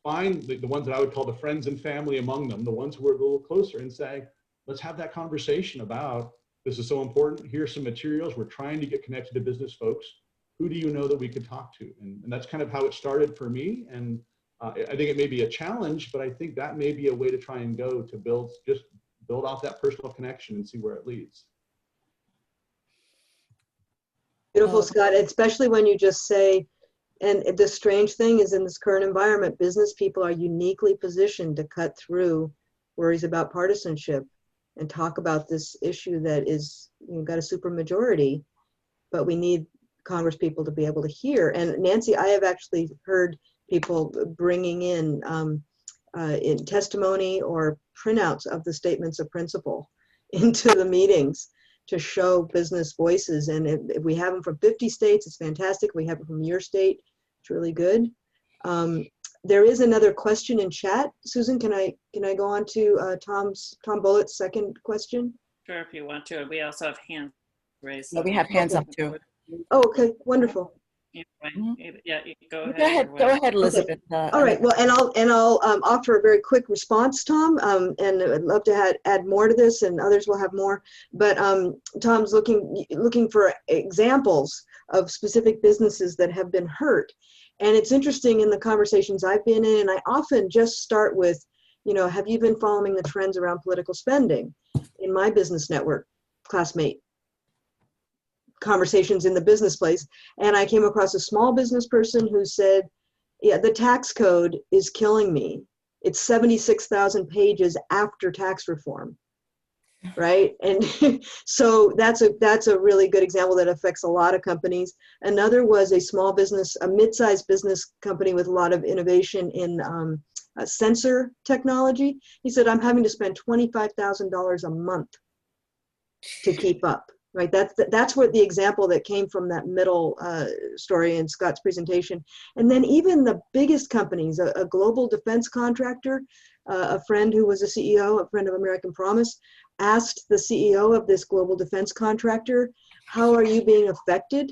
find the ones that I would call the friends and family among them, the ones who are a little closer, and say, let's have that conversation about, this is so important. Here's some materials. We're trying to get connected to business folks. Who do you know that we could talk to? And that's kind of how it started for me. And I think it may be a challenge, but I think that may be a way to try and go to build off that personal connection and see where it leads. Beautiful, Scott, especially when you just say, and the strange thing is, in this current environment, business people are uniquely positioned to cut through worries about partisanship and talk about this issue that is, you know, got a super majority, but we need Congress people to be able to hear. And Nancy, I have actually heard people bringing in testimony or printouts of the statements of principle into the meetings to show business voices. And if we have them from 50 states, it's fantastic. We have it from your state, it's really good. There is another question in chat. Susan, can I go on to Tom Bullett's second question? Sure, if you want to. We also have hands raised. No, we have hands up too. Oh, okay, wonderful. Yeah, go ahead. Go ahead, Elizabeth. Okay. All right. Well, and I'll offer a very quick response, Tom. And I'd love to add more to this, and others will have more. But Tom's looking for examples of specific businesses that have been hurt. And it's interesting in the conversations I've been in, and I often just start with, you know, have you been following the trends around political spending? In my business network, classmate conversations in the business place, and I came across a small business person who said, yeah, the tax code is killing me. It's 76,000 pages after tax reform, right? And so that's a really good example that affects a lot of companies. Another was a small business, a mid-sized business company with a lot of innovation in sensor technology. He said, I'm having to spend $25,000 a month to keep up. Right, that's what the example that came from that middle story in Scott's presentation. And then even the biggest companies, a global defense contractor, a friend who was a CEO, a friend of American Promise, asked the CEO of this global defense contractor, how are you being affected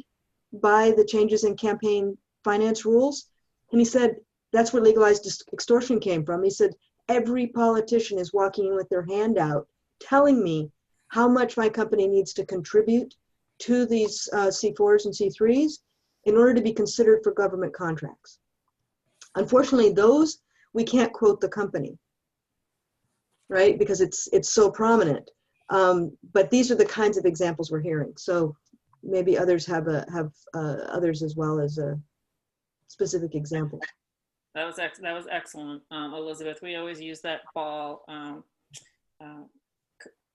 by the changes in campaign finance rules? And he said, that's where legalized extortion came from. He said, every politician is walking in with their hand out, telling me how much my company needs to contribute to these C4s and C3s in order to be considered for government contracts. Unfortunately, those we can't quote the company, right? Because it's so prominent. But these are the kinds of examples we're hearing. So maybe others have others as well as a specific example. That was excellent, Elizabeth. We always use that Ball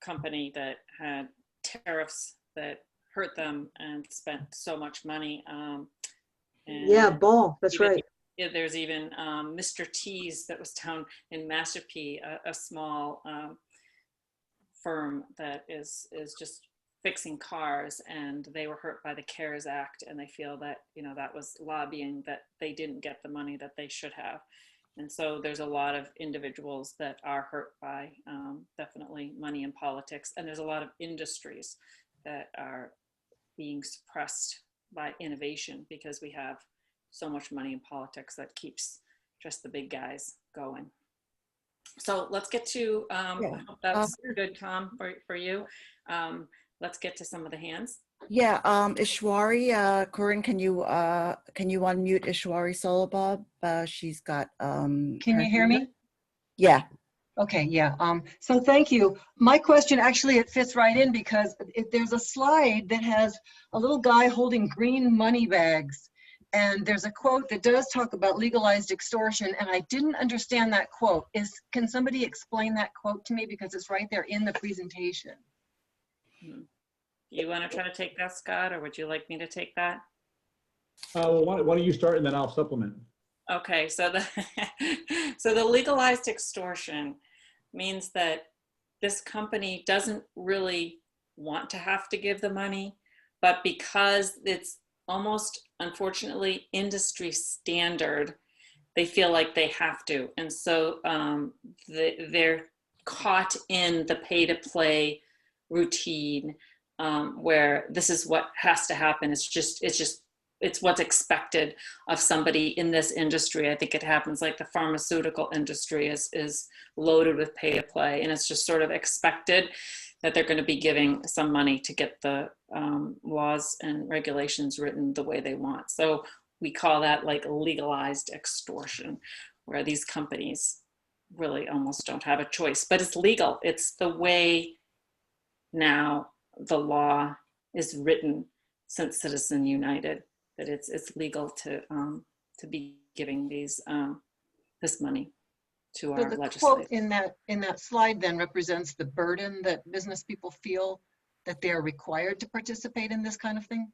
company that had tariffs that hurt them and spent so much money. And yeah, Ball. That's even, right. Yeah, there's even Mr. T's that was down in Masterpie, a small firm that is just fixing cars, and they were hurt by the CARES Act, and they feel that, you know, that was lobbying, that they didn't get the money that they should have. And so there's a lot of individuals that are hurt by definitely money in politics, and there's a lot of industries that are being suppressed by innovation because we have so much money in politics that keeps just the big guys going. So let's get to, I hope that's good, Tom, for you. Let's get to some of the hands. Yeah, Ishwari, Corinne, can you unmute Ishwari Solobob? She's got. Can you hear me? Yeah. Okay, yeah. So thank you. My question actually, it fits right in because there's a slide that has a little guy holding green money bags. And there's a quote that does talk about legalized extortion, and I didn't understand that quote. Can somebody explain that quote to me, because it's right there in the presentation? You want to try to take that, Scott, or would you like me to take that? Well, why don't you start and then I'll supplement. Okay, so the legalized extortion means that this company doesn't really want to have to give the money, but because it's almost, unfortunately, industry standard, they feel like they have to. And so they're caught in the pay-to-play routine where this is what has to happen. It's what's expected of somebody in this industry. I think it happens like the pharmaceutical industry is loaded with pay-to-play, and it's just sort of expected that they're going to be giving some money to get the laws and regulations written the way they want. So we call that like legalized extortion, where these companies really almost don't have a choice, but it's legal. It's the way now the law is written since Citizen United, that it's legal to be giving these this money to our legislators. The quote in that slide then represents the burden that business people feel that they are required to participate in this kind of thing?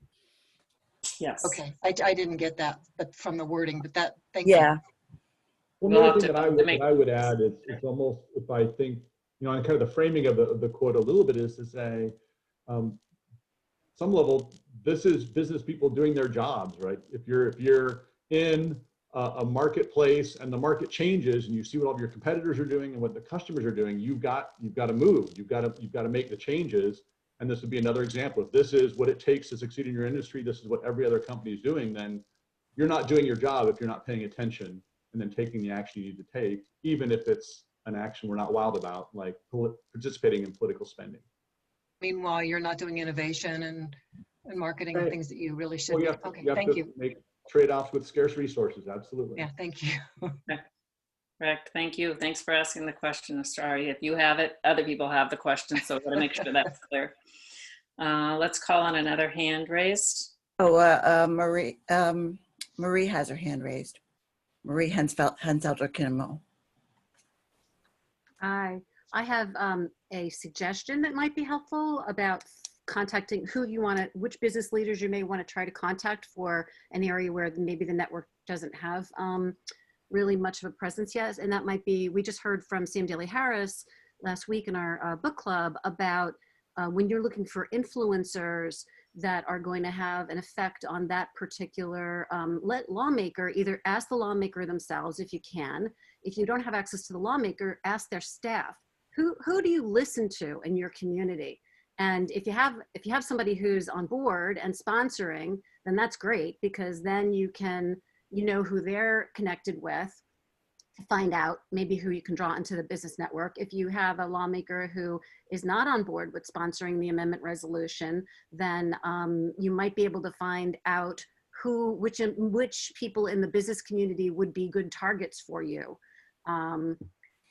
Yes. Okay, I didn't get that, but from the wording, but that, thank Yeah. you. Well, another thing that I would add is it's almost, if I think, you know, and kind of the framing of the quote a little bit is to say, some level, this is business people doing their jobs, right? If you're in a marketplace and the market changes and you see what all of your competitors are doing and what the customers are doing, you've got to move. You've got to make the changes. And this would be another example. If this is what it takes to succeed in your industry, this is what every other company is doing, then you're not doing your job if you're not paying attention and then taking the action you need to take, even if it's an action we're not wild about, like participating in political spending. Meanwhile, you're not doing innovation and marketing and things that you really should. Well, Okay, thank you. Make trade-offs with scarce resources, absolutely. Yeah, thank you. Correct, thank you. Thanks for asking the question, Astari. If you have it, other people have the question, so we'll make sure that's clear. Let's call on another hand raised. Oh, Marie has her hand raised. Marie Henselter-Kimmel. Hi, I have a suggestion that might be helpful about contacting which business leaders you may want to try to contact for an area where maybe the network doesn't have really much of a presence yet. And that might be, we just heard from Sam Daly Harris last week in our book club about when you're looking for influencers that are going to have an effect on that particular lawmaker, either ask the lawmaker themselves if you can. If you don't have access to the lawmaker, ask their staff. Who do you listen to in your community? And if you have somebody who's on board and sponsoring, then that's great, because then you know who they're connected with, find out maybe who you can draw into the business network. If you have a lawmaker who is not on board with sponsoring the amendment resolution, then you might be able to find out which people in the business community would be good targets for you.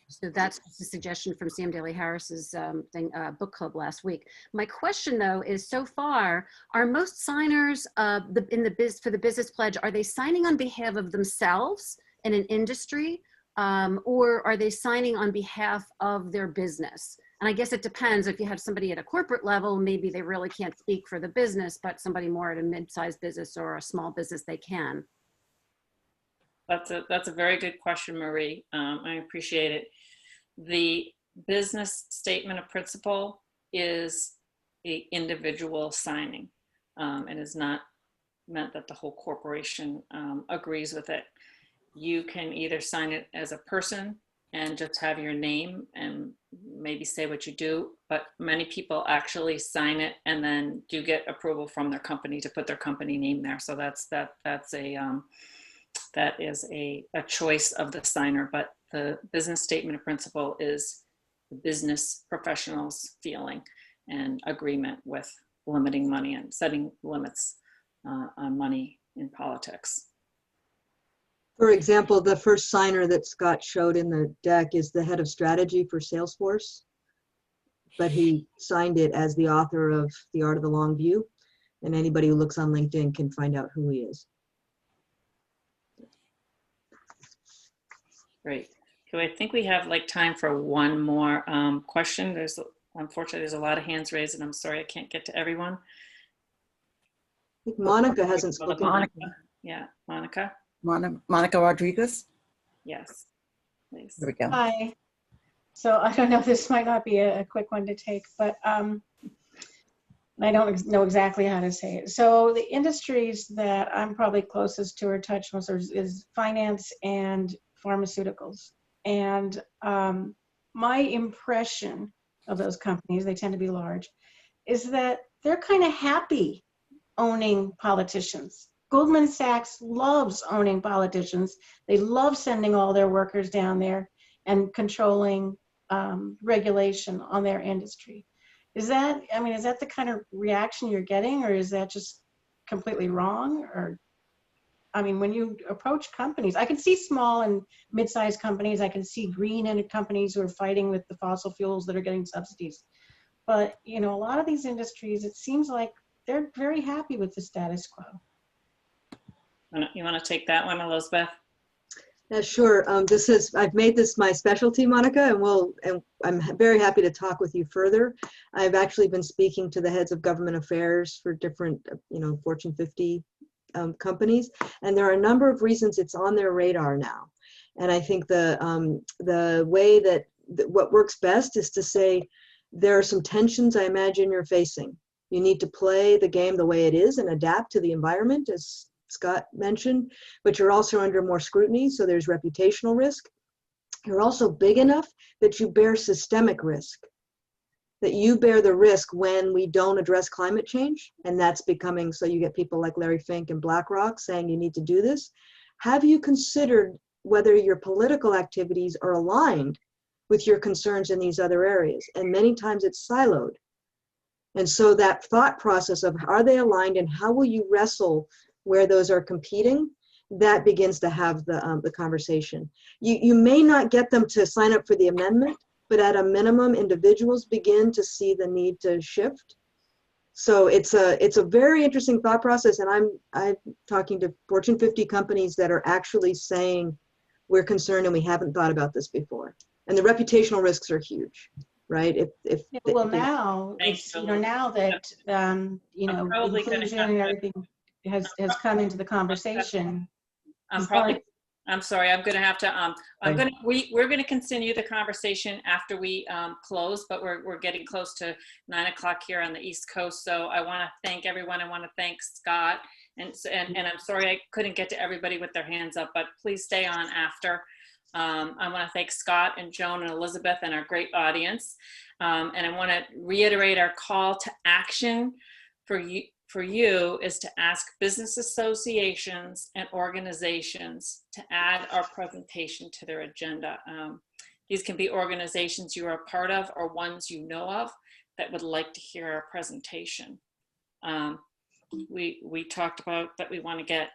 So that's just a suggestion from Sam Daly Harris's book club last week. My question though is, so far, are most signers for the business pledge, are they signing on behalf of themselves in an industry, or are they signing on behalf of their business? And I guess it depends. If you have somebody at a corporate level, maybe they really can't speak for the business, but somebody more at a mid-sized business or a small business, they can. That's a very good question, Marie. I appreciate it. The business statement of principle is an individual signing. It is not meant that the whole corporation agrees with it. You can either sign it as a person and just have your name and maybe say what you do, but many people actually sign it and then do get approval from their company to put their company name there. So that is a choice of the signer, but the business statement of principle is the business professional's feeling and agreement with limiting money and setting limits on money in politics. For example, the first signer that Scott showed in the deck is the head of strategy for Salesforce, but he signed it as the author of The Art of the Long View, and anybody who looks on LinkedIn can find out who he is. Great. So I think we have like time for one more question. Unfortunately, there's a lot of hands raised, and I'm sorry I can't get to everyone. I think Monica hasn't spoken. Monica. Yeah, Monica. Monica Rodriguez. Yes, please. There we go. Hi. So I don't know, this might not be a quick one to take, but I don't know exactly how to say it. So the industries that I'm probably closest to or touch most is finance and pharmaceuticals. And my impression of those companies, they tend to be large, is that they're kind of happy owning politicians. Goldman Sachs loves owning politicians. They love sending all their workers down there and controlling regulation on their industry. Is that the kind of reaction you're getting, or is that just completely wrong? Or, I mean, when you approach companies, I can see small and mid-sized companies. I can see green energy companies who are fighting with the fossil fuels that are getting subsidies. But, you know, a lot of these industries, it seems like they're very happy with the status quo. You want to take that one, Elizabeth? Yeah, sure. I've made this my specialty, Monica, and I'm very happy to talk with you further. I've actually been speaking to the heads of government affairs for different, Fortune 50 companies, and there are a number of reasons it's on their radar now. And I think the way that what works best is to say there are some tensions I imagine you're facing. You need to play the game the way it is and adapt to the environment, as Scott mentioned, but you're also under more scrutiny, so there's reputational risk. You're also big enough that you bear systemic risk, that you bear the risk when we don't address climate change, and that's becoming, so you get people like Larry Fink and BlackRock saying you need to do this. Have you considered whether your political activities are aligned with your concerns in these other areas? And many times it's siloed. And so that thought process of are they aligned and how will you wrestle where those are competing, that begins to have the conversation. You may not get them to sign up for the amendment, but at a minimum, individuals begin to see the need to shift. So it's a very interesting thought process, and I'm talking to Fortune 50 companies that are actually saying we're concerned and we haven't thought about this before. And the reputational risks are huge, right? Now that inclusion and everything has come into the conversation. I'm sorry, I'm going to have to, we're going to continue the conversation after we close, but we're getting close to 9 o'clock here on the East Coast. So I want to thank everyone. I want to thank Scott, and I'm sorry I couldn't get to everybody with their hands up, but please stay on after. I want to thank Scott and Joan and Elizabeth and our great audience. And I want to reiterate our call to action for you is to ask business associations and organizations to add our presentation to their agenda. These can be organizations you are a part of or ones you know of that would like to hear our presentation. We talked about that we want to get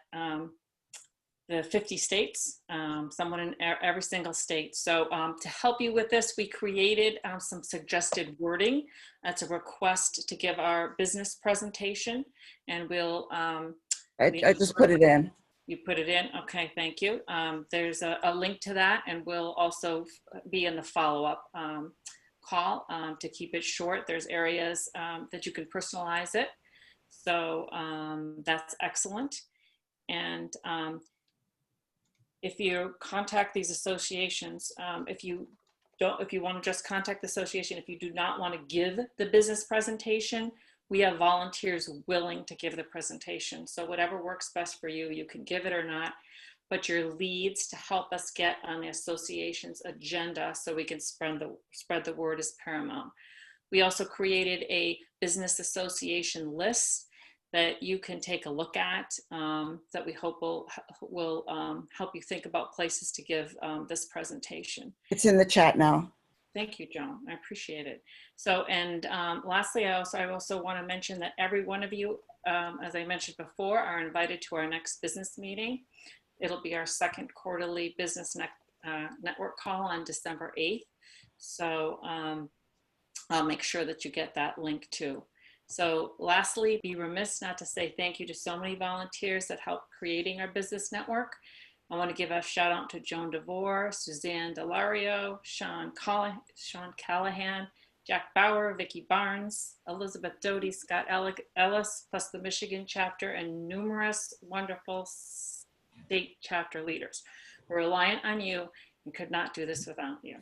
the 50 states, someone in every single state. So to help you with this, we created some suggested wording. That's a request to give our business presentation, and we'll. I just put it in. You put it in? Okay, thank you. There's a link to that, and we'll also be in the follow-up call to keep it short. There's areas that you can personalize it. So that's excellent. And if you contact these associations, if you want to just contact the association, if you do not want to give the business presentation, we have volunteers willing to give the presentation. So whatever works best for you, you can give it or not, but your leads to help us get on the association's agenda so we can spread the word is paramount. We also created a business association list that you can take a look at that we hope will help you think about places to give this presentation. It's in the chat now. Thank you, Joan. I appreciate it. So, and lastly, I also want to mention that every one of you, as I mentioned before, are invited to our next business meeting. It'll be our second quarterly business network call on December 8th. So I'll make sure that you get that link too. So lastly, be remiss not to say thank you to so many volunteers that helped creating our business network. I want to give a shout out to Joan DeVore, Suzanne Delario, Sean Callahan, Jack Bauer, Vicki Barnes, Elizabeth Doty, Scott Ellis, plus the Michigan chapter and numerous wonderful state chapter leaders. We're reliant on you and could not do this without you.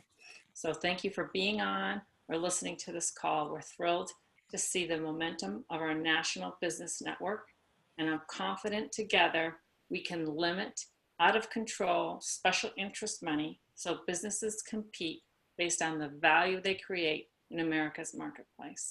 So thank you for being on or listening to this call. We're thrilled to see the momentum of our national business network, and I'm confident together we can limit out of control special interest money so businesses compete based on the value they create in America's marketplace.